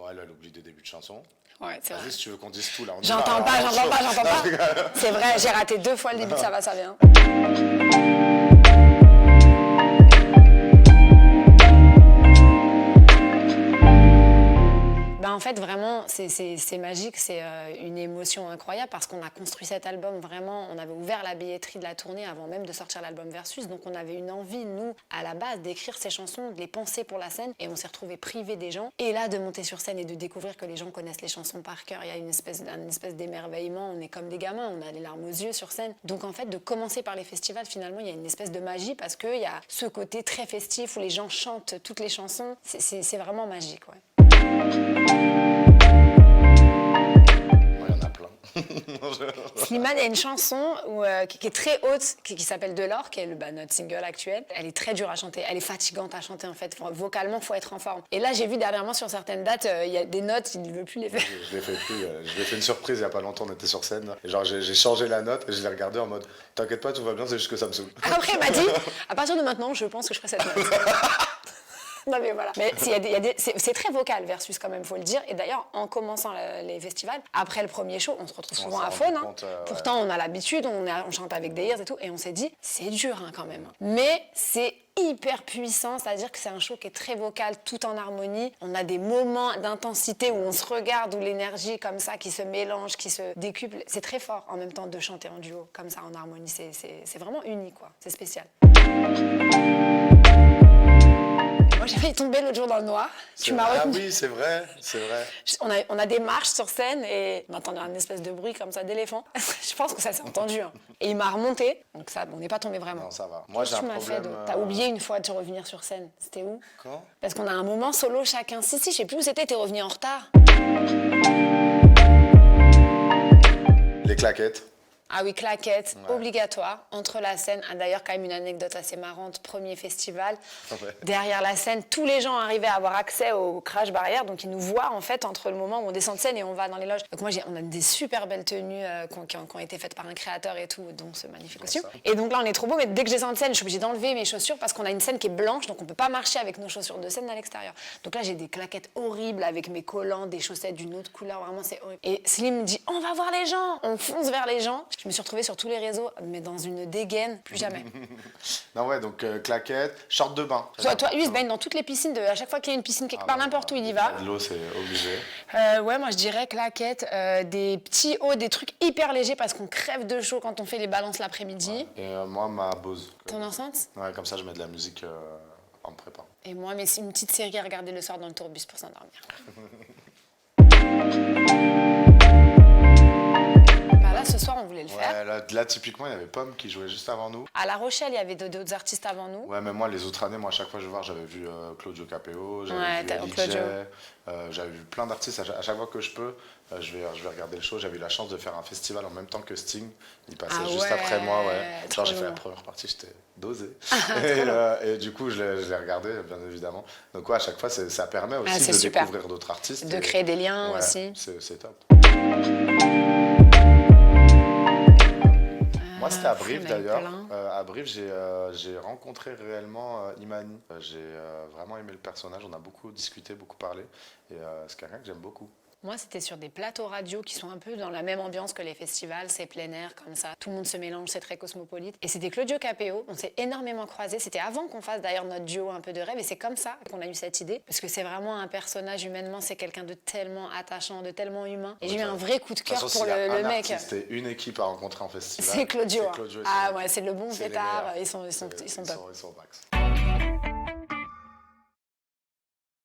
Ouais, là, elle oublie des débuts de chansons. Ouais, c'est vrai. Vas-y, si tu veux qu'on dise tout, là. J'entends pas. C'est vrai, j'ai raté 2 fois le début de Ça va, ça vient. En fait, vraiment, c'est magique, c'est une émotion incroyable parce qu'on a construit cet album vraiment, on avait ouvert la billetterie de la tournée avant même de sortir l'album Versus, donc on avait une envie, nous, à la base, d'écrire ces chansons, de les penser pour la scène, et on s'est retrouvés privés des gens. Et là, de monter sur scène et de découvrir que les gens connaissent les chansons par cœur, il y a une espèce d'émerveillement, on est comme des gamins, on a les larmes aux yeux sur scène. Donc en fait, de commencer par les festivals, finalement, il y a une espèce de magie parce qu'il y a ce côté très festif où les gens chantent toutes les chansons, c'est vraiment magique, ouais. Il y en a plein. Slimane, il y a une chanson qui est très haute, qui s'appelle Delors, qui est notre single actuel. Elle est très dure à chanter, elle est fatigante à chanter en fait. Vocalement, il faut être en forme. Et là, j'ai vu dernièrement sur certaines dates, il y a des notes, il ne veut plus les faire. Je l'ai fait plus. Je lui ai fait une surprise il n'y a pas longtemps, on était sur scène. Et genre, j'ai changé la note et je l'ai regardé en mode t'inquiète pas, tout va bien, c'est juste que ça me saoule. Après, il m'a dit à partir de maintenant, je pense que je ferai cette note. Non mais voilà. Mais c'est très vocal Versus quand même, faut le dire. Et d'ailleurs, en commençant les festivals, après le premier show, on se retrouve souvent à faune. Pourtant, on a l'habitude, on chante avec des ears et tout. Et on s'est dit, c'est dur quand même. Mais c'est hyper puissant, c'est-à-dire que c'est un show qui est très vocal, tout en harmonie. On a des moments d'intensité où on se regarde, où l'énergie comme ça qui se mélange, qui se décuple. C'est très fort en même temps de chanter en duo, comme ça en harmonie. C'est vraiment unique, quoi. C'est spécial. Moi, j'ai failli tomber l'autre jour dans le noir. Tu m'as retenu. Ah oui, c'est vrai. On a des marches sur scène et on entendait un espèce de bruit comme ça d'éléphant. Je pense que ça s'est entendu. Hein. Et il m'a remonté, donc ça, on n'est pas tombé vraiment. Non, ça va. Moi, j'ai un problème. T'as oublié une fois de revenir sur scène. C'était où? Quand? Parce qu'on a un moment solo chacun. Si, je sais plus où c'était. T'es revenu en retard. Les claquettes. Ah oui, claquettes, obligatoire, entre la scène. Ah, d'ailleurs, quand même une anecdote assez marrante, premier festival. Ouais. Derrière la scène, tous les gens arrivaient à avoir accès au crash barrière, donc ils nous voient en fait entre le moment où on descend de scène et on va dans les loges. Donc moi, on a des super belles tenues qui ont été faites par un créateur et tout, dont ce magnifique costume. Et donc là, on est trop beau, mais dès que je descends de scène, je suis obligée d'enlever mes chaussures parce qu'on a une scène qui est blanche, donc on peut pas marcher avec nos chaussures de scène à l'extérieur. Donc là, j'ai des claquettes horribles avec mes collants, des chaussettes d'une autre couleur, vraiment c'est horrible. Et Slim me dit, on va voir les gens, on fonce vers les gens. Je me suis retrouvée sur tous les réseaux, mais dans une dégaine, plus jamais. Non ouais, donc claquettes, short de bain. Toi, lui, il se baigne dans toutes les piscines. À chaque fois qu'il y a une piscine quelque part, n'importe où il y va. L'eau, c'est obligé. Ouais, moi je dirais claquettes, des petits hauts, des trucs hyper légers parce qu'on crève de chaud quand on fait les balances l'après-midi. Ouais. Et moi, ma Bose. Ton enceinte? Ouais, comme ça, je mets de la musique en me préparant. Et moi, mais c'est une petite série à regarder le soir dans le tourbus pour s'endormir. Là, ce soir, on voulait le faire. Là, typiquement, il y avait Pomme qui jouait juste avant nous. À La Rochelle, il y avait d'autres artistes avant nous. Ouais, mais moi, les autres années, à chaque fois que je vais voir, j'avais vu Claudio Capéo, j'avais vu Ali, j'avais vu plein d'artistes. À chaque fois que je peux, je vais regarder le show. J'avais eu la chance de faire un festival en même temps que Sting. Il passait juste après moi. Genre, j'ai fait la première partie, j'étais dosé. Et du coup, je l'ai regardé, bien évidemment. Donc, à chaque fois, ça permet aussi de découvrir d'autres artistes. De créer des liens aussi. C'est top. Moi, c'était à Brive d'ailleurs. À Brive, j'ai rencontré réellement Imani. J'ai vraiment aimé le personnage. On a beaucoup discuté, beaucoup parlé. Et c'est quelqu'un que j'aime beaucoup. Moi, c'était sur des plateaux radio qui sont un peu dans la même ambiance que les festivals, c'est plein air, comme ça. Tout le monde se mélange, c'est très cosmopolite. Et c'était Claudio Capéo, on s'est énormément croisés. C'était avant qu'on fasse d'ailleurs notre duo un peu de rêve. Et c'est comme ça qu'on a eu cette idée. Parce que c'est vraiment un personnage humainement, c'est quelqu'un de tellement attachant, de tellement humain. Et j'ai eu un vrai coup de cœur pour le mec. C'était une équipe à rencontrer en festival. C'est Claudio. Claudio ouais, c'est le bon pétard. Ils sont top. Ils sont max.